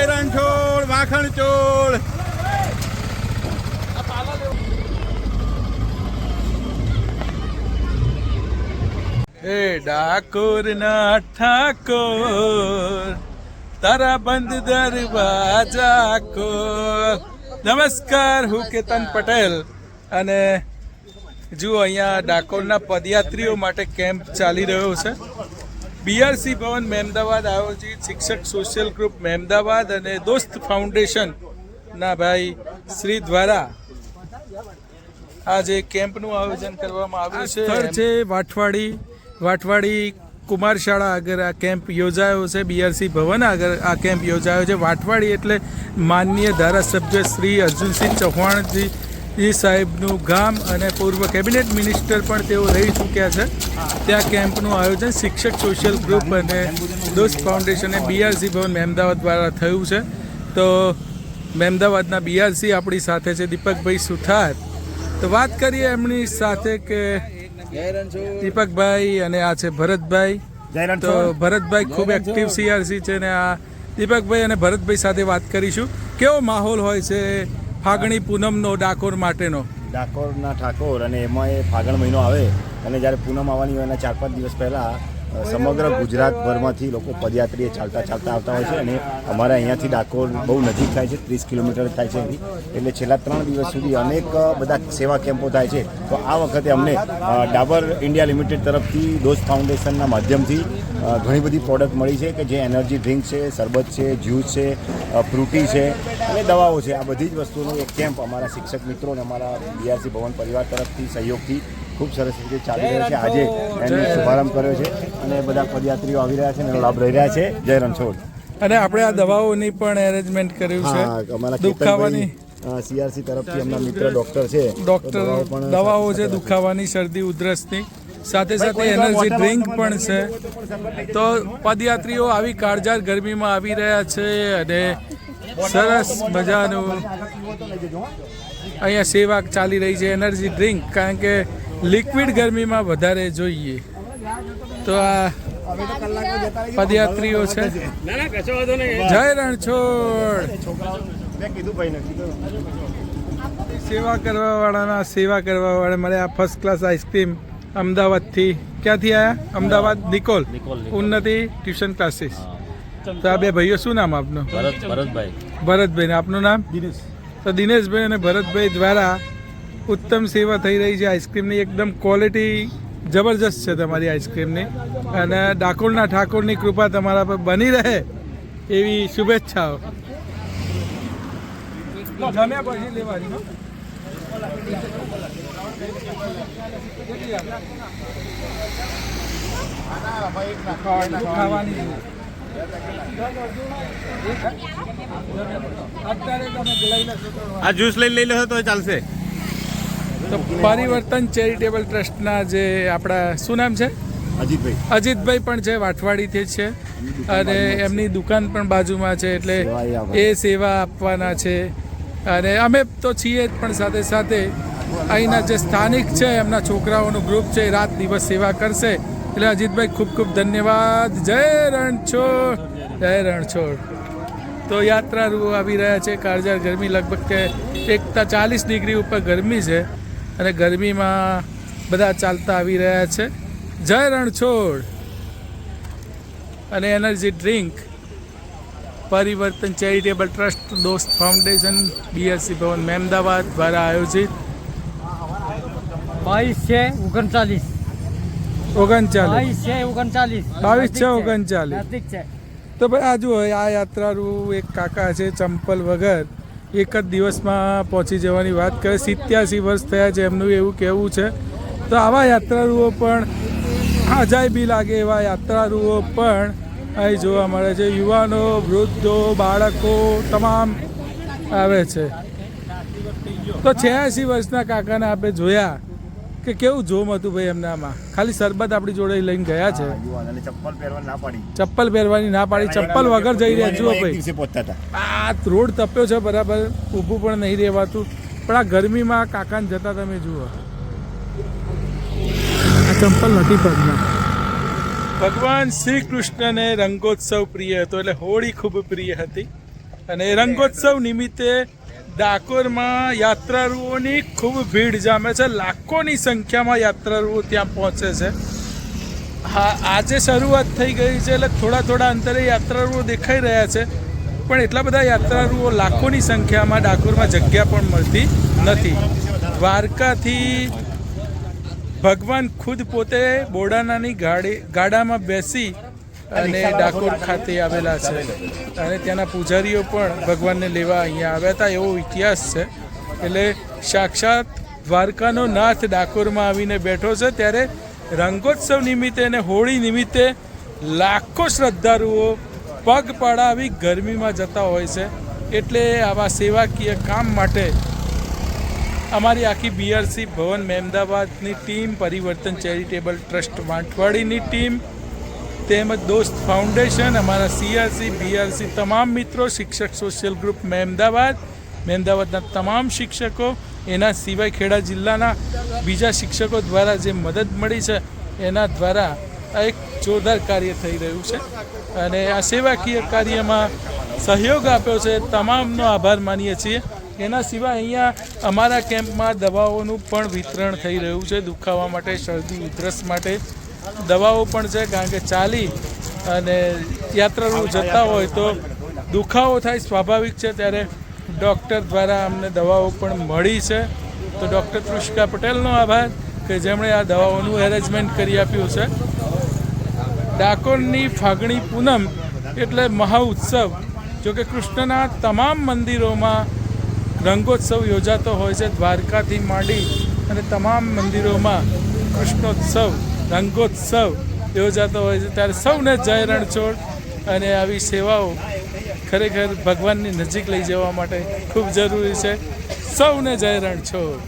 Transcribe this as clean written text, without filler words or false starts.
રણછોડ માખણચોળ. હે ડાકોરના ઠાકોર તારા બંધ દરવાજા ખોલ. નમસ્કાર, હું કેતન પટેલ અને જુઓ અહીંયા ડાકોરના પદયાત્રીઓ માટે કેમ્પ ચાલી રહ્યો છે. બીઆરસી ભવન મહેમદાવાદ આયોજિત શિક્ષક સોશિયલ ગ્રુપ મહેમદાવાદ અને દોસ્ત ફાઉન્ડેશનના ભાઈ શ્રી દ્વારા આ જે કેમ્પનું આયોજન કરવામાં આવ્યું છે સ્થળ છે વાટવાડી કુમાર શાળા આગળ આ કેમ્પ યોજાયો છે. બીઆરસી ભવન આગળ આ કેમ્પ યોજાયો છે. વાટવાડી એટલે માનનીય ધારાસભ્ય શ્રી અર્જુનસિંહ ચૌહાણજી સાહેબનું ગામ અને પૂર્વ કેબિનેટ મિનિસ્ટર પણ તેઓ રહી ચૂક્યા છે. ત્યાં કેમ્પનું આયોજન શિક્ષક સોશિયલ ગ્રુપ અને દોસ્ત ફાઉન્ડેશન અને બીઆરસી ભવન મહેમદાવાદ દ્વારા થયું છે. તો મહેમદાવાદના બીઆરસી આપણી સાથે છે દીપકભાઈ સુથાર. તો વાત કરીએ એમની સાથે કે દીપકભાઈ અને આ છે ભરતભાઈ. તો ભરતભાઈ ખૂબ એક્ટિવ સીઆરસી છે ને આ દીપકભાઈ અને ભરતભાઈ સાથે વાત કરીશું. કેવો માહોલ હોય છે ફાગણી પૂનમનો ડાકોર માટેનો? ડાકોરના ઠાકોર અને એમાં એ ફાગણ મહિનો આવે અને જ્યારે પૂનમ આવવાની હોય એના 4-5 દિવસ પહેલાં સમગ્ર ગુજરાતભરમાંથી લોકો પદયાત્રીએ ચાલતા આવતા હોય છે. અને અમારે અહીંયાથી ડાકોર બહુ નજીક થાય છે, 30 કિલોમીટર થાય છે અહીંથી. એટલે છેલ્લા 3 દિવસ સુધી અનેક બધા સેવા કેમ્પો થાય છે. તો આ વખતે અમને ડાબર ઇન્ડિયા લિમિટેડ તરફથી દોસ્ત ફાઉન્ડેશનના માધ્યમથી ઘણી બધી પ્રોડક્ટ મળી છે કે જે એનર્જી ડ્રિંક છે, શરબત છે, જ્યુસ છે, ફ્રૂટી છે અને દવાઓ છે. આ બધી જ વસ્તુનો એક કેમ્પ અમારા શિક્ષક મિત્રો અને અમારા બીઆરસી ભવન પરિવાર તરફથી સહયોગથી ખૂબ સરસ રીતે ચાલી રહ્યો છે. આજે એનો શુભારંભ કર્યો છે અને બધા પદયાત્રીઓ આવી રહ્યા છે અને એનો લાભ લઈ રહ્યા છે. જય રણછોડ. અને આપણે આ દવાઓની પણ એરેન્જમેન્ટ કર્યું છે. અમારા દુખાવાની સીઆરસી તરફથી એમના મિત્ર ડોક્ટર છે. દવાઓ છે દુખાવાની, શરદી ઉધરસની, સાથે સાથે એનર્જી ડ્રિંક પણ છે. તો પદયાત્રીઓ આવી કાળઝાળ ગરમીમાં આવી રહ્યા છે અને સરસ મજાનું અહીંયા સેવા ચાલી રહી છે. એનર્જી ડ્રિંક કારણ કે લિક્વિડ ગરમીમાં વધારે જોઈએ. તો આ પદયાત્રીઓ છે. જય રણછોડ. સેવા કરવાવાળા મારે આ ફર્સ્ટ ક્લાસ આઈસ્ક્રીમ અમદાવાદથી. ક્યાંથી આવ્યા? અમદાવાદ નિકોલ ઉન્નતિ ટ્યુશન ક્લાસીસ. તો આ બે ભાઈઓ, શું નામ આપનું? ભરતભાઈ. આપનું નામ? દિનેશ. તો દિનેશભાઈ અને ભરતભાઈ દ્વારા ઉત્તમ સેવા થઈ રહી છે આઈસ્ક્રીમની. એકદમ ક્વોલિટી જબરજસ્ત છે તમારી આઈસ્ક્રીમની અને ડાકોરના ઠાકોરની કૃપા તમારા પર બની રહે એવી શુભેચ્છાઓ. જમ્યા પછી લેવાની હો. ખાવાની આ જ્યુસ લઈ લો તો ચાલશે. તો પરિવર્તન ચેરિટેબલ ટ્રસ્ટના જે આપણા શું નામ છે? અજીતભાઈ પણ છે, વાટવાડીથી છે અને એમની દુકાન પણ બાજુમાં છે. એટલે એ સેવા આપવાના છે અને અમે તો છીએ જ, પણ સાથે સાથે અહીંના જે સ્થાનિક છે એમના છોકરાઓનું ગ્રુપ છે એ રાત દિવસ સેવા કરશે. એટલે અજીતભાઈ ખૂબ ખૂબ ધન્યવાદ. જય રણછોડ. જય રણછોડ. તો યાત્રાળુઓ આવી રહ્યા છે. કાળઝાળ ગરમી, લગભગ કે 41 ડિગ્રી ઉપર ગરમી છે અને ગરમીમાં બધા ચાલતા આવી રહ્યા છે. જય રણછોડ. અને એનર્જી ડ્રિંક પરિવર્તન ચેરિટેબલ ટ્રસ્ટ, દોસ્ત ફાઉન્ડેશન, બીઆરસી ભવન મહેમદાવાદ દ્વારા આયોજિત. 22/6/39. 22/6/39. તો ભાઈ આ જુઓ, આ યાત્રાળુ એક કાકા છે, ચંપલ વગર એક જ દિવસમાં પહોંચી જવાની વાત કરે. 87 વર્ષ થયા છે એમનું એવું કહેવું છે. તો આવા યાત્રાળુઓ પણ અજાયબી લાગે એવા યાત્રાળુઓ પણ અહીં જોવા મળે છે. યુવાનો, વૃદ્ધો, બાળકો તમામ આવે છે. તો 86 વર્ષના કાકાને આપણે જોયા કે કેવું જોમ હતું ભાઈ એમનામાં. ખાલી શરબત આપણી જોડે લઈને ગયા છે. ચપ્પલ પહેરવાની ના પાડી, ચપ્પલ વગર જઈ રહ્યા. જુઓ ભાઈ, આ રોડ તપ્યો છે બરાબર, ઊભું પણ નહીં રહેવાતું, પણ આ ગરમીમાં કાકાને જતા તમે જુઓ. આ ચપ્પલ નથી પગમાં. ભગવાન શ્રી કૃષ્ણને રંગોત્સવ પ્રિય હતો એટલે હોળી ખૂબ પ્રિય હતી અને રંગોત્સવ નિમિત્તે ડાકોરમાં યાત્રાળુઓની ખૂબ ભીડ જામે છે. લાખોની સંખ્યામાં યાત્રાળુઓ ત્યાં પહોંચે છે. હા, આજે શરૂઆત થઈ ગઈ છે એટલે થોડા અંતરે યાત્રાળુઓ દેખાઈ રહ્યા છે, પણ એટલા બધા યાત્રાળુઓ લાખોની સંખ્યામાં ડાકોરમાં જગ્યા પણ મળતી નથી. દ્વારકાથી ભગવાન ખુદ પોતે બોડાનાની ગાડામાં બેસી અને ડાકોર ખાતે આવેલા છે અને ત્યાંના પૂજારીઓ પણ ભગવાનને લેવા અહીંયા આવ્યા હતા એવો ઇતિહાસ છે. એટલે સાક્ષાત દ્વારકાનો નાથ ડાકોરમાં આવીને બેઠો છે. ત્યારે રંગોત્સવ નિમિત્તે અને હોળી નિમિત્તે લાખો શ્રદ્ધાળુઓ પગપાળા આવી ગરમીમાં જતા હોય છે. એટલે આવા સેવાકીય કામ માટે અમારી આખી બીઆરસી ભવન મહેમદાવાદની ટીમ, પરિવર્તન ચેરિટેબલ ટ્રસ્ટ વાંટવાડીની ટીમ તેમજ દોસ્ત ફાઉન્ડેશન, અમારા સીઆરસી બીઆરસી તમામ મિત્રો, શિક્ષક સોશિયલ ગ્રુપ મહેમદાવાદના તમામ શિક્ષકો, એના સિવાય ખેડા જિલ્લાના બીજા શિક્ષકો દ્વારા જે મદદ મળી છે એના દ્વારા આ એક જોરદાર કાર્ય થઈ રહ્યું છે અને આ સેવાકીય કાર્યમાં સહયોગ આપ્યો છે તમામનો આભાર માનીએ છીએ. એના સિવાય અહીંયા અમારા કેમ્પમાં દવાઓનું પણ વિતરણ થઈ રહ્યું છે. દુખાવા માટે, શરદી ઉધરસ માટે દવાઓ પણ છે, કારણ કે ચાલી અને યાત્રાળુ જતા હોય તો દુખાવો થાય સ્વાભાવિક છે. ત્યારે ડૉક્ટર દ્વારા અમને દવાઓ પણ મળી છે. તો ડૉક્ટર તૃષિકા પટેલનો આભાર કે જેમણે આ દવાઓનું એરેન્જમેન્ટ કરી આપ્યું છે. ડાકોરની ફાગણી પૂનમ એટલે મહાઉત્સવ. જોકે કૃષ્ણના તમામ મંદિરોમાં રંગોત્સવ યોજાતો હોય છે. દ્વારકાથી માંડી અને તમામ મંદિરોમાં કૃષ્ણોત્સવ, રંગોત્સવ યોજાતો હોય છે. ત્યારે સૌને જય રણછોડ. અને આવી સેવાઓ ખરેખર ભગવાનની નજીક લઈ જવા માટે ખૂબ જરૂરી છે. સૌને જય રણછોડ.